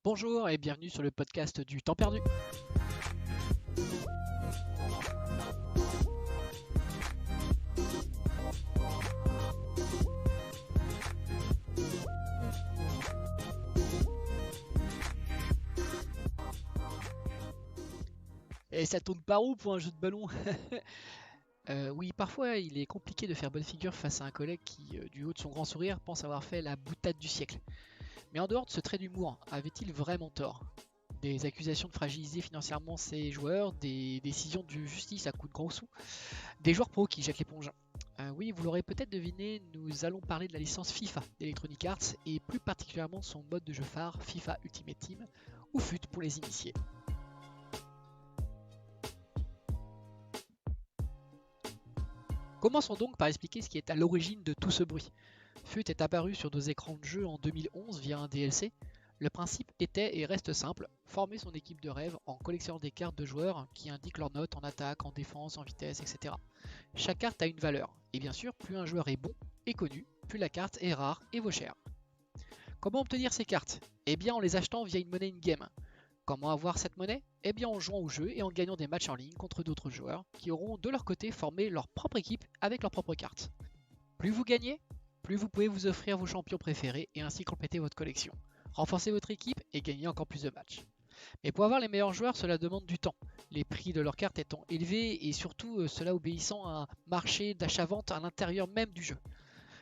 Bonjour et bienvenue sur le podcast du temps perdu. Et ça tourne par où pour un jeu de ballon? Oui, parfois il est compliqué de faire bonne figure face à un collègue qui, du haut de son grand sourire, pense avoir fait la boutade du siècle. Mais en dehors de ce trait d'humour, avait-il vraiment tort? Des accusations de fragiliser financièrement ses joueurs, des décisions de justice à coups de gros sous, des joueurs pros qui jettent l'éponge. Oui, vous l'aurez peut-être deviné, nous allons parler de la licence FIFA d'Electronic Arts et plus particulièrement de son mode de jeu phare FIFA Ultimate Team, ou FUT pour les initiés. Commençons donc par expliquer ce qui est à l'origine de tout ce bruit. FUT est apparu sur 2 écrans de jeu en 2011 via un DLC. Le principe était et reste simple, former son équipe de rêve en collectionnant des cartes de joueurs qui indiquent leurs notes en attaque, en défense, en vitesse, etc. Chaque carte a une valeur, et bien sûr, plus un joueur est bon et connu, plus la carte est rare et vaut cher. Comment obtenir ces cartes? Eh bien en les achetant via une monnaie in-game. Comment avoir cette monnaie? Eh bien en jouant au jeu et en gagnant des matchs en ligne contre d'autres joueurs qui auront de leur côté formé leur propre équipe avec leurs propres cartes. Plus vous gagnez, plus vous pouvez vous offrir vos champions préférés et ainsi compléter votre collection. Renforcer votre équipe et gagner encore plus de matchs. Mais pour avoir les meilleurs joueurs, cela demande du temps. Les prix de leurs cartes étant élevés et surtout cela obéissant à un marché d'achat-vente à l'intérieur même du jeu.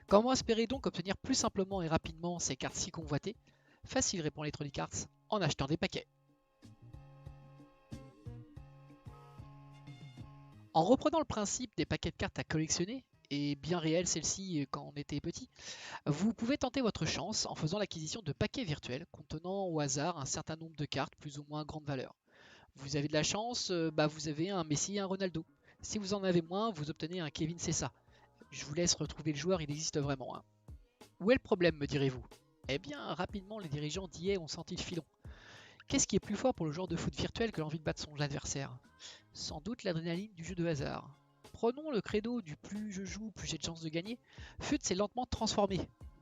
Comment espérer donc obtenir plus simplement et rapidement ces cartes si convoitées? Facile, répond Electronic Arts, en achetant des paquets. En reprenant le principe des paquets de cartes à collectionner, et bien réelle celle-ci quand on était petit, vous pouvez tenter votre chance en faisant l'acquisition de paquets virtuels contenant au hasard un certain nombre de cartes plus ou moins grande valeur. Vous avez de la chance, vous avez un Messi et un Ronaldo. Si vous en avez moins, vous obtenez un Kevin Cessa. Je vous laisse retrouver le joueur, il existe vraiment, hein. Où est le problème, me direz-vous? Eh bien, rapidement, les dirigeants d'EA ont senti le filon. Qu'est-ce qui est plus fort pour le joueur de foot virtuel que l'envie de battre son adversaire? Sans doute l'adrénaline du jeu de hasard. Prenons le credo du plus je joue, plus j'ai de chances de gagner. FUT s'est lentement transformé.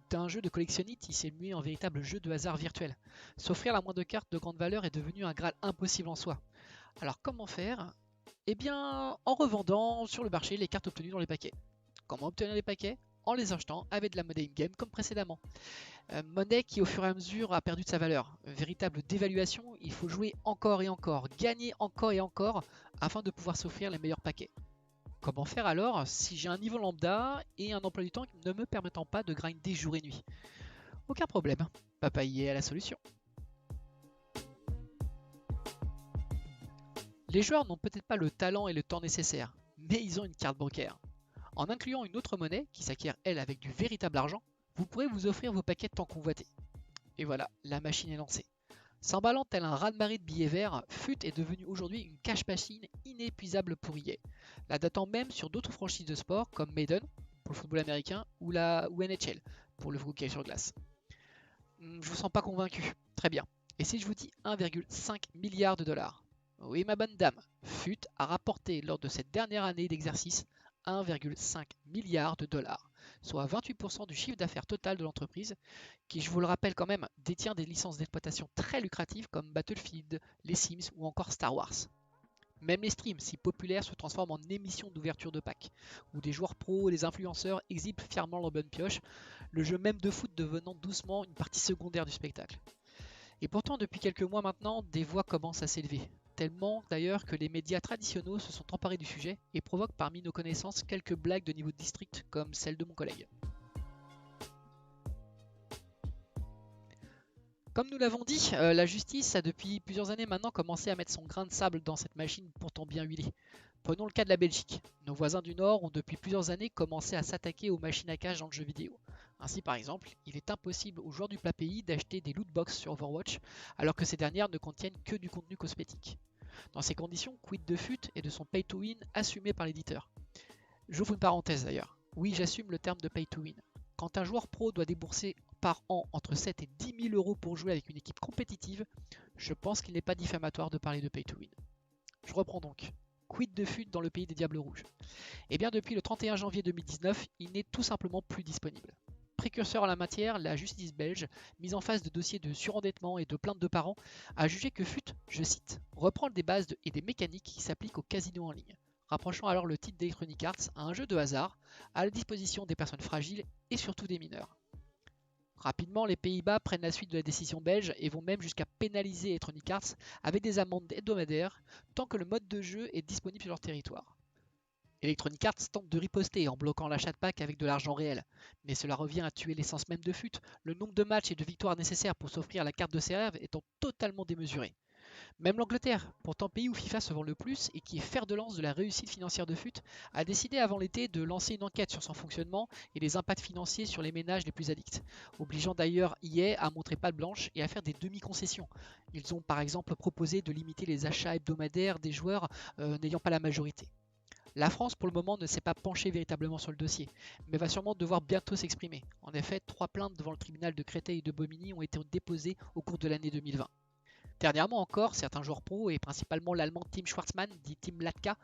D'un jeu de collectionnite, il s'est mué en véritable jeu de hasard virtuel. S'offrir la moindre carte de grande valeur est devenu un graal impossible en soi. Alors comment faire? Eh bien, en revendant sur le marché les cartes obtenues dans les paquets. Comment obtenir les paquets? En les achetant avec de la monnaie in-game comme précédemment. Monnaie qui au fur et à mesure a perdu de sa valeur. Véritable dévaluation, il faut jouer encore et encore, gagner encore et encore afin de pouvoir s'offrir les meilleurs paquets. Comment faire alors si j'ai un niveau lambda et un emploi du temps ne me permettant pas de grinder jour et nuit? Aucun problème, Papa y est à la solution. Les joueurs n'ont peut-être pas le talent et le temps nécessaires, mais ils ont une carte bancaire. En incluant une autre monnaie, qui s'acquiert elle avec du véritable argent, vous pourrez vous offrir vos paquets tant convoités. Et voilà, la machine est lancée. S'emballant tel un raz-de-marée de billets verts, FUT est devenu aujourd'hui une cash machine inépuisable pour EA, la datant même sur d'autres franchises de sport comme Maiden pour le football américain ou NHL pour le hockey sur glace. Je vous sens pas convaincu. Très bien. Et si je vous dis 1,5 milliard de dollars? Oui, ma bonne dame, FUT a rapporté lors de cette dernière année d'exercice 1,5 milliard de dollars, soit 28% du chiffre d'affaires total de l'entreprise, qui, je vous le rappelle quand même, détient des licences d'exploitation très lucratives comme Battlefield, les Sims ou encore Star Wars. Même les streams, si populaires, se transforment en émissions d'ouverture de pack, où des joueurs pros et des influenceurs exhibent fièrement leur bonne pioche, le jeu même de foot devenant doucement une partie secondaire du spectacle. Et pourtant, depuis quelques mois maintenant, des voix commencent à s'élever. Tellement d'ailleurs que les médias traditionnels se sont emparés du sujet et provoquent parmi nos connaissances quelques blagues de niveau de district comme celle de mon collègue. Comme nous l'avons dit, la justice a depuis plusieurs années maintenant commencé à mettre son grain de sable dans cette machine pourtant bien huilée. Prenons le cas de la Belgique. Nos voisins du Nord ont depuis plusieurs années commencé à s'attaquer aux machines à cash dans le jeu vidéo. Ainsi par exemple, il est impossible aux joueurs du plat pays d'acheter des lootbox sur Overwatch alors que ces dernières ne contiennent que du contenu cosmétique. Dans ces conditions, quid de FUT et de son pay to win assumé par l'éditeur? J'ouvre une parenthèse d'ailleurs. Oui, j'assume le terme de pay to win. Quand un joueur pro doit débourser par an entre 7 et 10 000 euros pour jouer avec une équipe compétitive, je pense qu'il n'est pas diffamatoire de parler de pay to win. Je reprends donc. Quid de FUT dans le pays des Diables Rouges? Eh bien depuis le 31 janvier 2019, il n'est tout simplement plus disponible. précurseur en la matière, la justice belge, mise en face de dossiers de surendettement et de plaintes de parents, a jugé que FUT, je cite, reprend des bases et des mécaniques qui s'appliquent au casino en ligne, rapprochant alors le titre d'Electronic Arts à un jeu de hasard, à la disposition des personnes fragiles et surtout des mineurs. Rapidement, les Pays-Bas prennent la suite de la décision belge et vont même jusqu'à pénaliser Electronic Arts avec des amendes hebdomadaires tant que le mode de jeu est disponible sur leur territoire. Electronic Arts tente de riposter en bloquant l'achat de packs avec de l'argent réel, mais cela revient à tuer l'essence même de FUT, le nombre de matchs et de victoires nécessaires pour s'offrir la carte de ses rêves étant totalement démesuré. Même l'Angleterre, pourtant pays où FIFA se vend le plus et qui est fer de lance de la réussite financière de FUT, a décidé avant l'été de lancer une enquête sur son fonctionnement et les impacts financiers sur les ménages les plus addicts, obligeant d'ailleurs EA à montrer patte blanche et à faire des demi-concessions. Ils ont par exemple proposé de limiter les achats hebdomadaires des joueurs n'ayant pas la majorité. La France, pour le moment, ne s'est pas penchée véritablement sur le dossier, mais va sûrement devoir bientôt s'exprimer. En effet, 3 plaintes devant le tribunal de Créteil et de Bobigny ont été déposées au cours de l'année 2020. Dernièrement encore, certains joueurs pro, et principalement l'allemand Tim Schwarzmann, dit Tim Latka,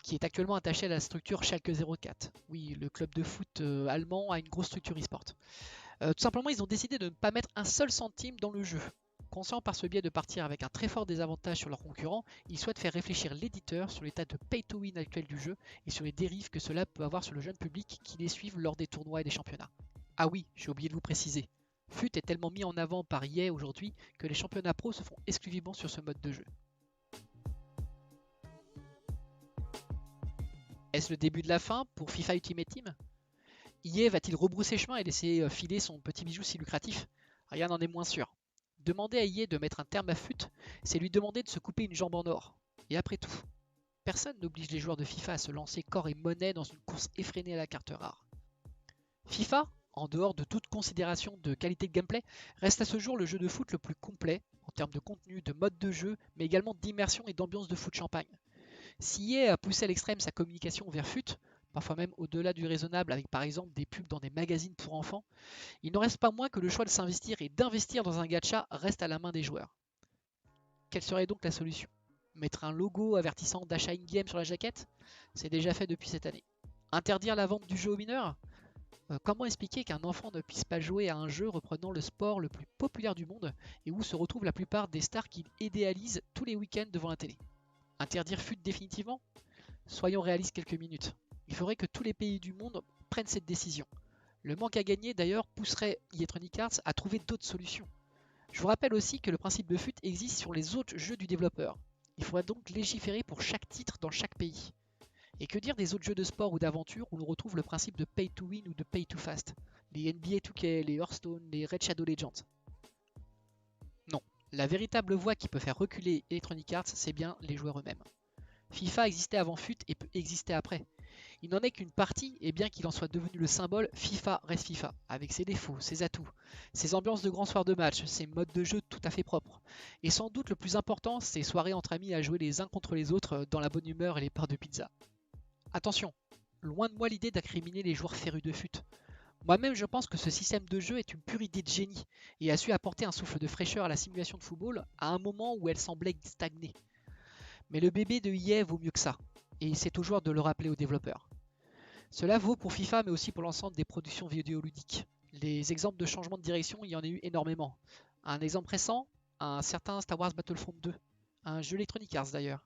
qui est actuellement attaché à la structure Schalke 04. Oui, le club de foot allemand a une grosse structure e-sport. Tout simplement, ils ont décidé de ne pas mettre un seul centime dans le jeu. Conscient par ce biais de partir avec un très fort désavantage sur leurs concurrents, ils souhaitent faire réfléchir l'éditeur sur l'état de pay-to-win actuel du jeu et sur les dérives que cela peut avoir sur le jeune public qui les suivent lors des tournois et des championnats. Ah oui, j'ai oublié de vous préciser, FUT est tellement mis en avant par EA aujourd'hui que les championnats pro se font exclusivement sur ce mode de jeu. Est-ce le début de la fin pour FIFA Ultimate Team? EA va-t-il rebrousser chemin et laisser filer son petit bijou si lucratif? Rien n'en est moins sûr. Demander à EA de mettre un terme à FUT, c'est lui demander de se couper une jambe en or. Et après tout, personne n'oblige les joueurs de FIFA à se lancer corps et monnaie dans une course effrénée à la carte rare. FIFA, en dehors de toute considération de qualité de gameplay, reste à ce jour le jeu de foot le plus complet en termes de contenu, de mode de jeu, mais également d'immersion et d'ambiance de foot champagne. Si EA a poussé à l'extrême sa communication vers FUT, parfois même au-delà du raisonnable avec par exemple des pubs dans des magazines pour enfants, il n'en reste pas moins que le choix de s'investir et d'investir dans un gacha reste à la main des joueurs. Quelle serait donc la solution? Mettre un logo avertissant d'achat in-game sur la jaquette? C'est déjà fait depuis cette année. Interdire la vente du jeu aux mineurs? Comment expliquer qu'un enfant ne puisse pas jouer à un jeu reprenant le sport le plus populaire du monde et où se retrouvent la plupart des stars qu'il idéalise tous les week-ends devant la télé? Interdire FUT définitivement? Soyons réalistes quelques minutes. Il faudrait que tous les pays du monde prennent cette décision. Le manque à gagner d'ailleurs pousserait Electronic Arts à trouver d'autres solutions. Je vous rappelle aussi que le principe de FUT existe sur les autres jeux du développeur. Il faudrait donc légiférer pour chaque titre dans chaque pays. Et que dire des autres jeux de sport ou d'aventure où l'on retrouve le principe de pay to win ou de pay to fast? Les NBA 2K, les Hearthstone, les Red Shadow Legends. Non, la véritable voie qui peut faire reculer Electronic Arts, c'est bien les joueurs eux-mêmes. FIFA existait avant FUT et peut exister après. Il n'en est qu'une partie, et bien qu'il en soit devenu le symbole, FIFA reste FIFA, avec ses défauts, ses atouts, ses ambiances de grands soirs de match, ses modes de jeu tout à fait propres. Et sans doute le plus important, ses soirées entre amis à jouer les uns contre les autres dans la bonne humeur et les parts de pizza. Attention, loin de moi l'idée d'incriminer les joueurs férus de FUT. Moi-même je pense que ce système de jeu est une pure idée de génie, et a su apporter un souffle de fraîcheur à la simulation de football à un moment où elle semblait stagner. Mais le bébé de EA vaut mieux que ça, et c'est aux joueurs de le rappeler aux développeurs. Cela vaut pour FIFA mais aussi pour l'ensemble des productions vidéoludiques. Les exemples de changement de direction, il y en a eu énormément. Un exemple récent, un certain Star Wars Battlefront 2, un jeu Electronic Arts d'ailleurs,